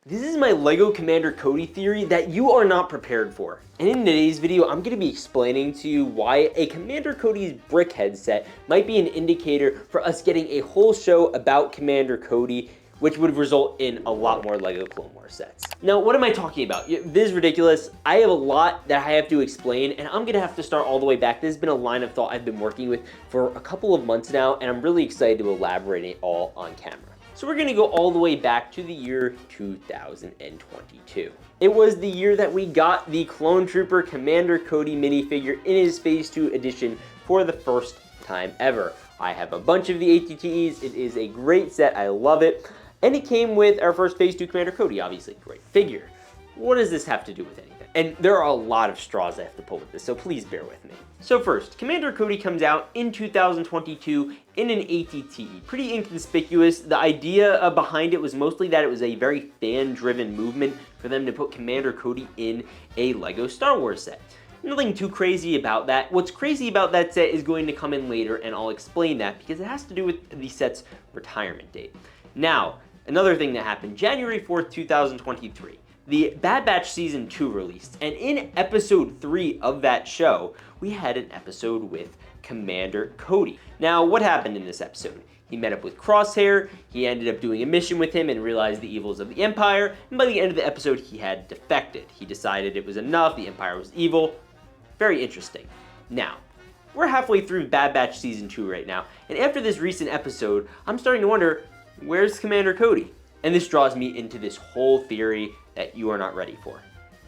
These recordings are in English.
This is my LEGO Commander Cody theory that you are not prepared for. And in today's video, I'm going to be explaining to you why a Commander Cody's brickhead set might be an indicator for us getting a whole show about Commander Cody, which would result in a lot more LEGO Clone Wars sets. Now, what am I talking about? This is ridiculous. I have a lot that I have to explain, and I'm gonna have to start all the way back. This has been a line of thought I've been working with for a couple of months now, and I'm really excited to elaborate it all on camera. So we're gonna go all the way back to the year 2022. It was the year that we got the Clone Trooper Commander Cody minifigure in his Phase 2 edition for the first time ever. I have a bunch of the ATTEs. It is a great set, I love it. And it came with our first Phase 2 Commander Cody, obviously, great figure. What does this have to do with anything? And there are a lot of straws I have to pull with this, so please bear with me. So first, Commander Cody comes out in 2022 in an ATTE. Pretty inconspicuous. The idea behind it was mostly that it was a very fan-driven movement for them to put Commander Cody in a LEGO Star Wars set. Nothing too crazy about that. What's crazy about that set is going to come in later, and I'll explain that because it has to do with the set's retirement date. Now, another thing that happened, January 4th, 2023, the Bad Batch Season 2 released, and in Episode 3 of that show, we had an episode with Commander Cody. Now, what happened in this episode? He met up with Crosshair, he ended up doing a mission with him and realized the evils of the Empire, and by the end of the episode, he had defected. He decided it was enough, the Empire was evil. Very interesting. Now, we're halfway through Bad Batch Season 2 right now, and after this recent episode, I'm starting to wonder, where's Commander Cody? And this draws me into this whole theory that you are not ready for.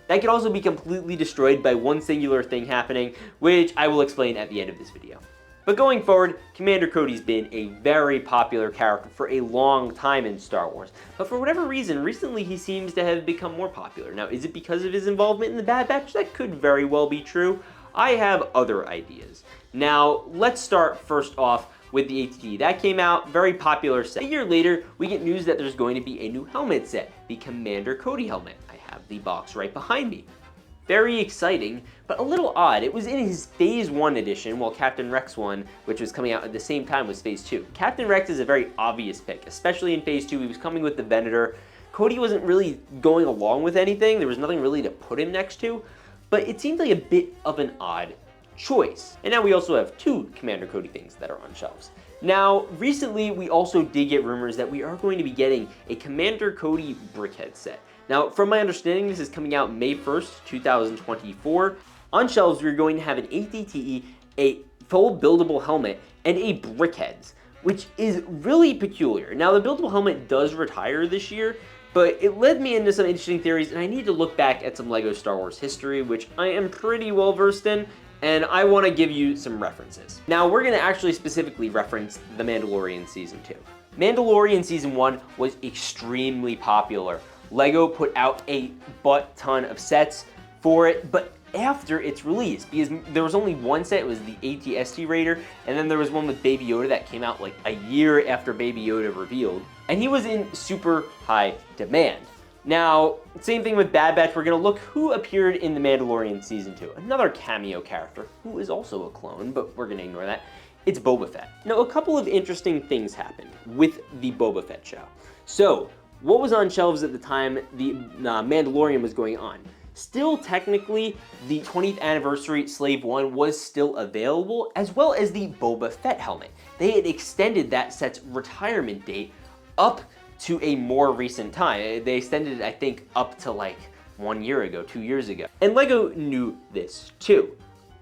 That could also be completely destroyed by one singular thing happening, which I will explain at the end of this video. But going forward, Commander Cody's been a very popular character for a long time in Star Wars, but for whatever reason, recently he seems to have become more popular. Now, is it because of his involvement in the Bad Batch? That could very well be true. I have other ideas. Now, let's start first off with the ATT. That came out, very popular set. A year later, we get news that there's going to be a new helmet set, the Commander Cody helmet. I have the box right behind me. Very exciting, but a little odd. It was in his Phase 1 edition, while Captain Rex one, which was coming out at the same time, was Phase 2. Captain Rex is a very obvious pick, especially in Phase 2. He was coming with the Venator. Cody wasn't really going along with anything. There was nothing really to put him next to, but it seemed like a bit of an odd choice. And now we also have two Commander Cody things that are on shelves. Now, recently we also did get rumors that we are going to be getting a Commander Cody brickhead set. Now, from my understanding, this is coming out May 1st, 2024. On shelves, we're going to have an ATTE, a full buildable helmet, and a brickheads, which is really peculiar. Now, the buildable helmet does retire this year, but it led me into some interesting theories, and I need to look back at some LEGO Star Wars history, which I am pretty well versed in, and I want to give you some references. Now, we're going to actually specifically reference The Mandalorian Season 2. Mandalorian Season 1 was extremely popular. LEGO put out a butt ton of sets for it, but after its release, because there was only one set, it was the AT-ST Raider, and then there was one with Baby Yoda that came out like a year after Baby Yoda revealed, and he was in super high demand. Now, same thing with Bad Batch, we're gonna look who appeared in The Mandalorian Season 2. Another cameo character, who is also a clone, but we're gonna ignore that. It's Boba Fett. Now, a couple of interesting things happened with the Boba Fett show. So, what was on shelves at the time the Mandalorian was going on? Still, technically, the 20th anniversary Slave 1 was still available, as well as the Boba Fett helmet. They had extended that set's retirement date up to a more recent time. They extended it, I think, up to like 1 year ago, 2 years ago. And LEGO knew this too.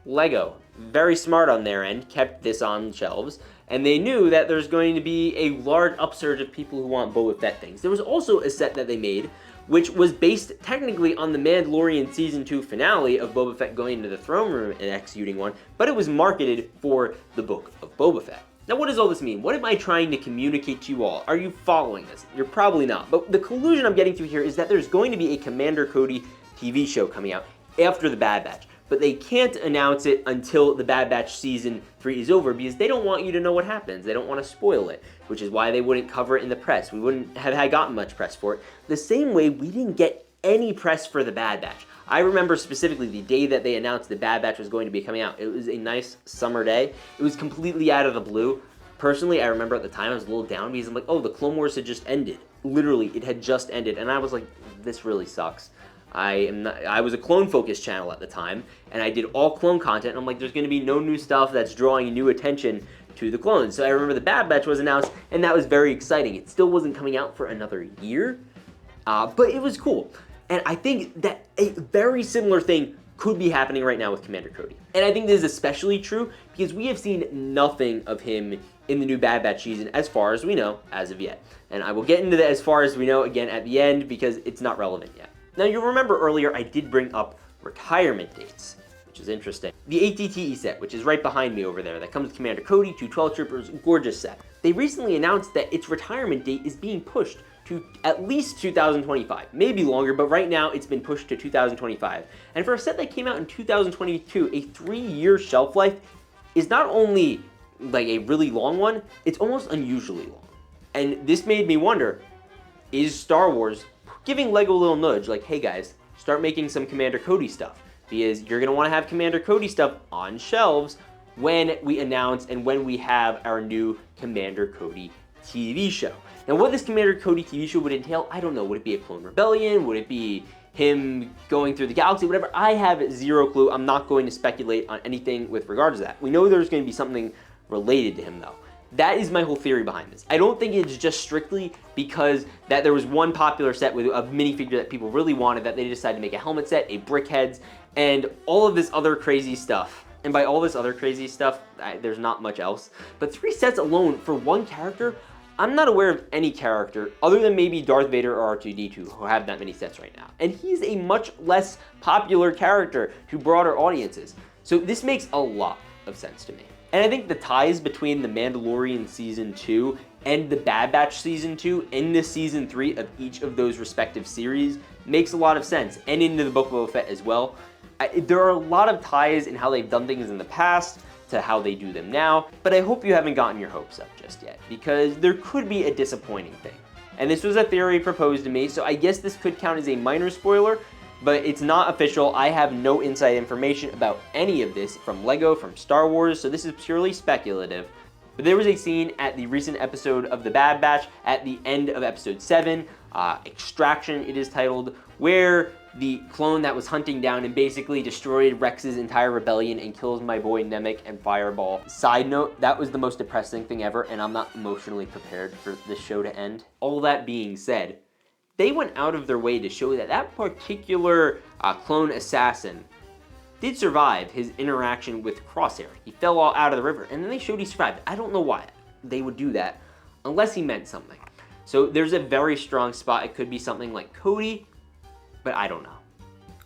LEGO, very smart on their end, kept this on shelves, and they knew that there's going to be a large upsurge of people who want Boba Fett things. There was also a set that they made, which was based technically on the Mandalorian Season 2 finale of Boba Fett going into the throne room and executing one, but it was marketed for the Book of Boba Fett. Now, what does all this mean? What am I trying to communicate to you all? Are you following this? You're probably not, but the conclusion I'm getting to here is that there's going to be a Commander Cody TV show coming out after the Bad Batch, but they can't announce it until the Bad Batch Season 3 is over because they don't want you to know what happens. They don't want to spoil it, which is why they wouldn't cover it in the press. We wouldn't have gotten much press for it. The same way we didn't get any press for the Bad Batch. I remember specifically the day that they announced the Bad Batch was going to be coming out. It was a nice summer day. It was completely out of the blue. Personally, I remember at the time I was a little down because I'm like, oh, the Clone Wars had just ended. literally, it had just ended, and I was like, this really sucks. I was a clone focused channel at the time, and I did all clone content, and I'm like, there's going to be no new stuff that's drawing new attention to the clones. So I remember the Bad Batch was announced, and that was very exciting. It still wasn't coming out for another year, but it was cool. And I think that a very similar thing could be happening right now with Commander Cody. And I think this is especially true because we have seen nothing of him in the new Bad Batch season as far as we know as of yet. And I will get into the as far as we know again at the end because it's not relevant yet. Now, you'll remember earlier I did bring up retirement dates, which is interesting. The ATTE set, which is right behind me over there, that comes with Commander Cody, 2 12 Troopers, gorgeous set. They recently announced that its retirement date is being pushed to at least 2025, maybe longer, but right now it's been pushed to 2025. And for a set that came out in 2022, a 3-year shelf life is not only like a really long one, it's almost unusually long. And this made me wonder, is Star Wars giving LEGO a little nudge, like, hey guys, start making some Commander Cody stuff, because you're gonna wanna have Commander Cody stuff on shelves when we announce and when we have our new Commander Cody TV show. Now, what this Commander Cody TV show would entail, I don't know. Would it be a clone rebellion? Would it be him going through the galaxy? Whatever, I have zero clue. I'm not going to speculate on anything with regards to that. We know there's gonna be something related to him though. That is my whole theory behind this. I don't think it's just strictly because that there was one popular set with a minifigure that people really wanted that they decided to make a helmet set, a brickheads, and all of this other crazy stuff. And by all this other crazy stuff, there's not much else. But 3 sets alone for one character, I'm not aware of any character other than maybe Darth Vader or R2-D2 who have that many sets right now. And he's a much less popular character to broader audiences. So this makes a lot of sense to me. And I think the ties between The Mandalorian Season 2 and The Bad Batch Season 2 in the Season 3 of each of those respective series makes a lot of sense, and into the Book of Boba Fett as well. There are a lot of ties in how they've done things in the past to how they do them now, but I hope you haven't gotten your hopes up just yet, because there could be a disappointing thing. And this was a theory proposed to me, so I guess this could count as a minor spoiler, but it's not official. I have no inside information about any of this from LEGO, from Star Wars, so this is purely speculative. But there was a scene at the recent episode of The Bad Batch, at the end of episode 7, Extraction it is titled, where the clone that was hunting down and basically destroyed Rex's entire rebellion and kills my boy Nemec and Fireball. Side note, that was the most depressing thing ever, and I'm not emotionally prepared for this show to end. All that being said, they went out of their way to show that that particular clone assassin did survive his interaction with Crosshair. He fell all out of the river, and then they showed he survived. I don't know why they would do that, unless he meant something. So there's a very strong spot. It could be something like Cody, but I don't know.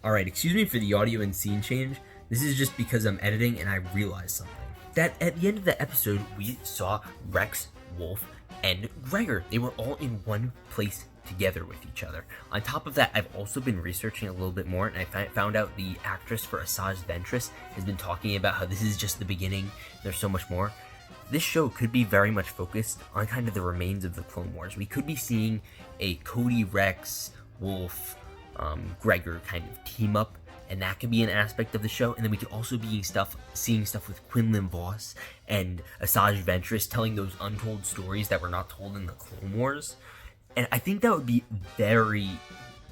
Alright, excuse me for the audio and scene change. This is just because I'm editing and I realized something. That at the end of the episode, we saw Rex, Wolf, and Gregor. They were all in one place together with each other. On top of that, I've also been researching a little bit more, and I found out the actress for Asajj Ventress has been talking about how this is just the beginning, there's so much more. This show could be very much focused on kind of the remains of the Clone Wars. We could be seeing a Cody, Rex, Wolf, Gregor kind of team up, and that could be an aspect of the show. And then we could also be seeing stuff with Quinlan Voss and Asajj Ventress telling those untold stories that were not told in the Clone Wars. And I think that would be very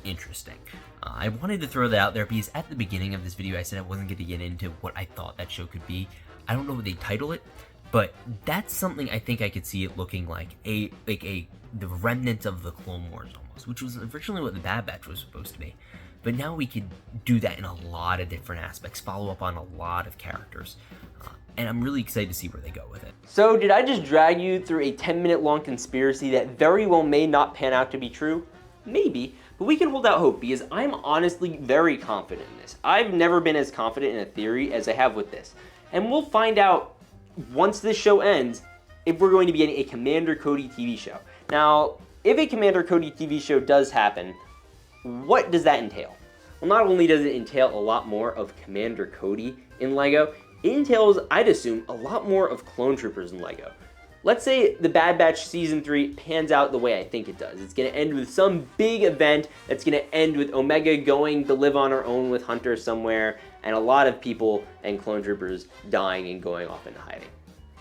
interesting. I wanted to throw that out there because at the beginning of this video I said I wasn't going to get into what I thought that show could be. I don't know what they title it, but that's something I think I could see it looking like the remnant of the Clone Wars almost, which was originally what the Bad Batch was supposed to be. But now we could do that in a lot of different aspects, follow up on a lot of characters. And I'm really excited to see where they go with it. So did I just drag you through a 10-minute long conspiracy that very well may not pan out to be true? Maybe, but we can hold out hope because I'm honestly very confident in this. I've never been as confident in a theory as I have with this. And we'll find out once this show ends if we're going to be getting a Commander Cody TV show. Now, if a Commander Cody TV show does happen, what does that entail? Well, not only does it entail a lot more of Commander Cody in LEGO, it entails, I'd assume, a lot more of clone troopers in LEGO. Let's say the Bad Batch Season 3 pans out the way I think it does. It's going to end with some big event that's going to end with Omega going to live on her own with Hunter somewhere, and a lot of people and clone troopers dying and going off into hiding.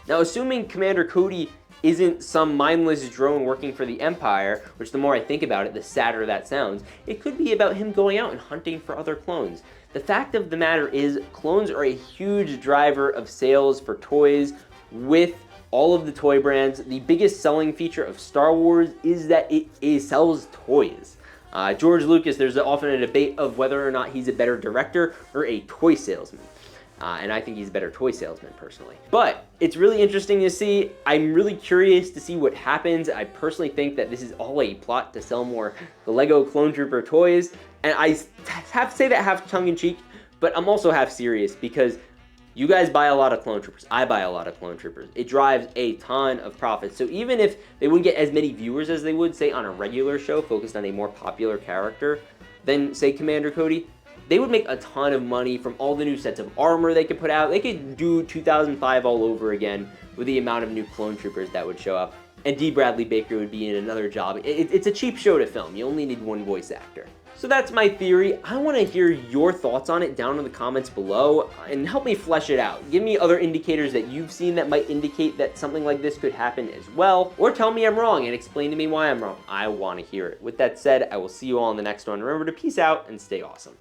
Now, assuming Commander Cody isn't some mindless drone working for the Empire, which the more I think about it, the sadder that sounds, it could be about him going out and hunting for other clones. The fact of the matter is, clones are a huge driver of sales for toys with all of the toy brands. The biggest selling feature of Star Wars is that it sells toys. George Lucas, there's often a debate of whether or not he's a better director or a toy salesman. And I think he's a better toy salesman, personally. But it's really interesting to see. I'm really curious to see what happens. I personally think that this is all a plot to sell more the Lego Clone Trooper toys. And I have to say that half tongue-in-cheek, but I'm also half serious because you guys buy a lot of Clone Troopers. I buy a lot of Clone Troopers. It drives a ton of profits. So even if they wouldn't get as many viewers as they would, say, on a regular show focused on a more popular character than, say, Commander Cody, they would make a ton of money from all the new sets of armor they could put out. They could do 2005 all over again with the amount of new Clone Troopers that would show up. And D. Bradley Baker would be in another job. It's a cheap show to film. You only need one voice actor. So that's my theory. I want to hear your thoughts on it down in the comments below and help me flesh it out. Give me other indicators that you've seen that might indicate that something like this could happen as well. Or tell me I'm wrong and explain to me why I'm wrong. I want to hear it. With that said, I will see you all in the next one. Remember to peace out and stay awesome.